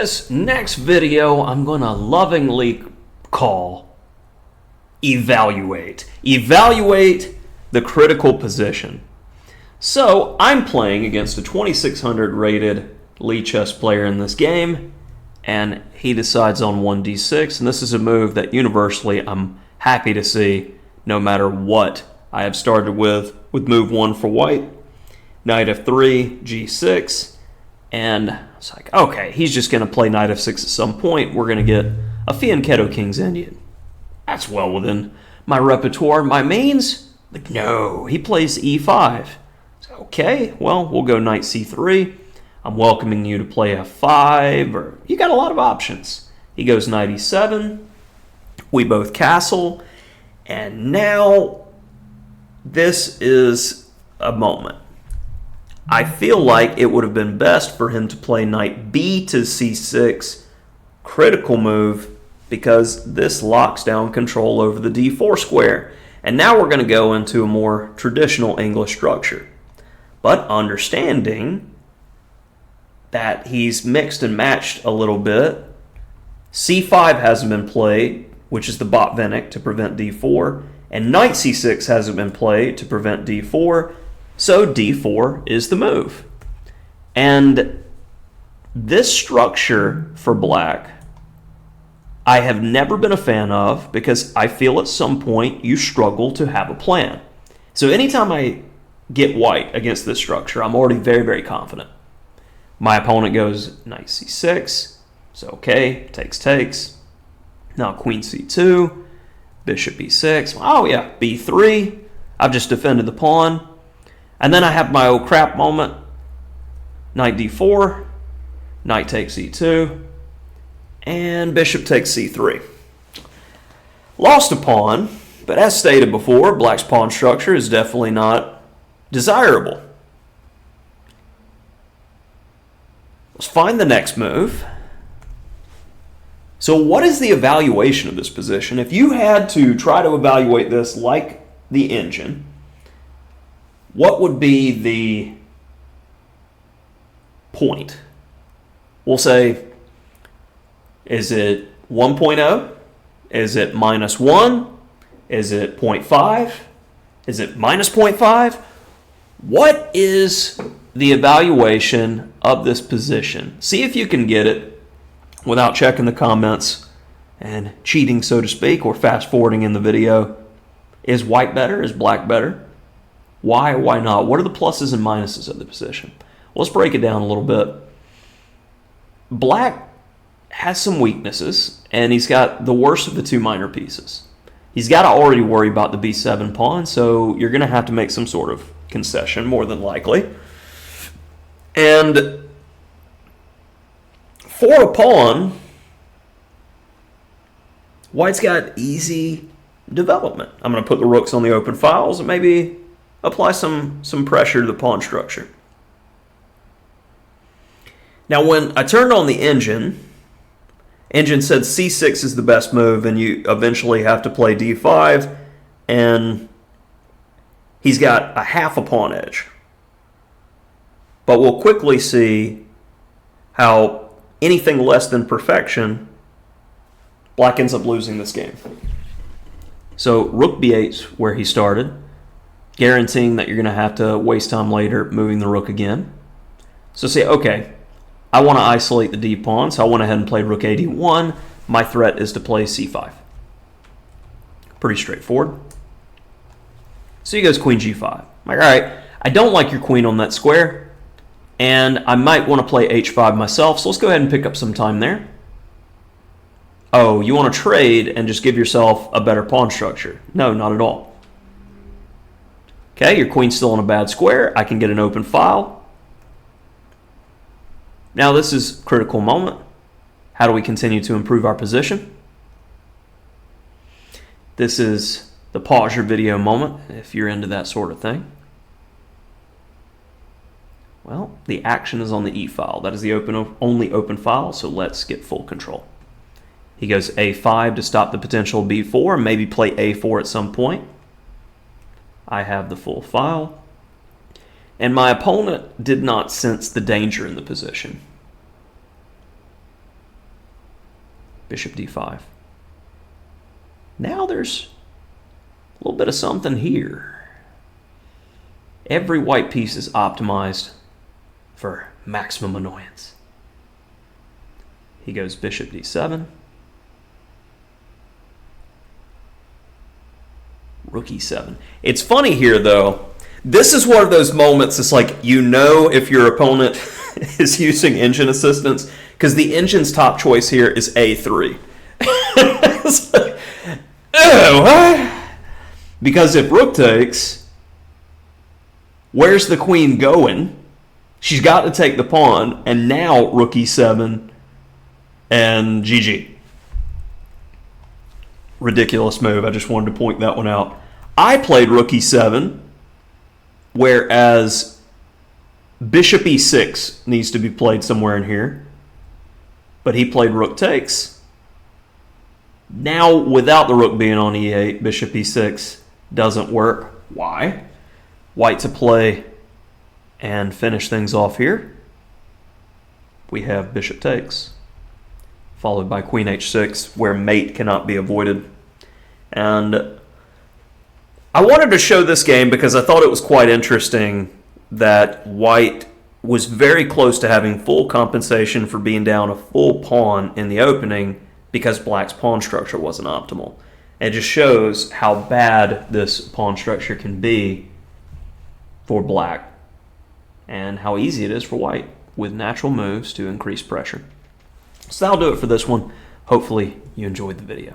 this next video, I'm going to lovingly call Evaluate. Evaluate the critical position. So, I'm playing against a 2600 rated Lee chess player in this game, and he decides on 1d6, and this is a move that universally I'm happy to see no matter what I have started with move 1 for white, knight f3, g6, and it's like, okay, he's just going to play knight f6 at some point. We're going to get a fianchetto king's Indian. That's well within my repertoire. My mains, like, no, he plays e5. So, okay, well, we'll go knight c3. I'm welcoming you to play f5, or you got a lot of options. He goes knight e7. We both castle, and now this is a moment. I feel like it would have been best for him to play knight b to c6, critical move, because this locks down control over the d4 square. And now we're going to go into a more traditional English structure. But understanding that he's mixed and matched a little bit, c5 hasn't been played, which is the Botvinnik to prevent d4, and knight c6 hasn't been played to prevent d4, so d4 is the move. And this structure for black, I have never been a fan of, because I feel at some point you struggle to have a plan. So anytime I get white against this structure, I'm already very, very confident. My opponent goes knight c6, so okay, takes. Now queen c2, bishop b6, oh yeah, b3, I've just defended the pawn. And then I have my oh crap moment, knight d4, knight takes e2, and bishop takes c3. Lost a pawn, but as stated before, black's pawn structure is definitely not desirable. Let's find the next move. So what is the evaluation of this position? If you had to try to evaluate this like the engine, what would be the point? We'll say, is it 1.0? Is it -1? Is it 0.5? Is it -0.5? What is the evaluation of this position? See if you can get it without checking the comments and cheating, so to speak, or fast forwarding in the video. Is white better? Is black better? Why or why not? What are the pluses and minuses of the position? Well, let's break it down a little bit. Black has some weaknesses, and he's got the worst of the two minor pieces. He's got to already worry about the b7 pawn, so you're going to have to make some sort of concession, more than likely. And for a pawn, white's got easy development. I'm going to put the rooks on the open files and maybe apply some pressure to the pawn structure. Now, when I turned on the engine said c6 is the best move, and you eventually have to play d5, and he's got a half a pawn edge. But we'll quickly see how anything less than perfection, black ends up losing this game. So rook b8's where he started, guaranteeing that you're going to have to waste time later moving the rook again. So say, okay, I want to isolate the d pawn, so I went ahead and played rook ad1. My threat is to play c5. Pretty straightforward. So he goes queen g5. I'm like, all right, I don't like your queen on that square, and I might want to play h5 myself, so let's go ahead and pick up some time there. Oh, you want to trade and just give yourself a better pawn structure? No, not at all. Okay, your queen's still on a bad square. I can get an open file. Now this is a critical moment. How do we continue to improve our position? This is the pause your video moment, if you're into that sort of thing. Well, the action is on the E file. That is the only open file, so let's get full control. He goes A5 to stop the potential B4, maybe play A4 at some point. I have the full file. And my opponent did not sense the danger in the position. Bishop d5. Now there's a little bit of something here. Every white piece is optimized for maximum annoyance. He goes bishop d7. Rook e7. It's funny here, though. This is one of those moments, it's like, you know if your opponent is using engine assistance, because the engine's top choice here is a3. It's like, oh, because if rook takes, where's the queen going? She's got to take the pawn, and now rook e7 and GG. Ridiculous move. I just wanted to point that one out. I played rook e7, whereas bishop e6 needs to be played somewhere in here. But he played rook takes. Now, without the rook being on e8, bishop e6 doesn't work. Why? White to play and finish things off here. We have bishop takes, followed by queen h6, where mate cannot be avoided. And I wanted to show this game because I thought it was quite interesting that white was very close to having full compensation for being down a full pawn in the opening because black's pawn structure wasn't optimal. It just shows how bad this pawn structure can be for black and how easy it is for white with natural moves to increase pressure. So that'll do it for this one. Hopefully you enjoyed the video.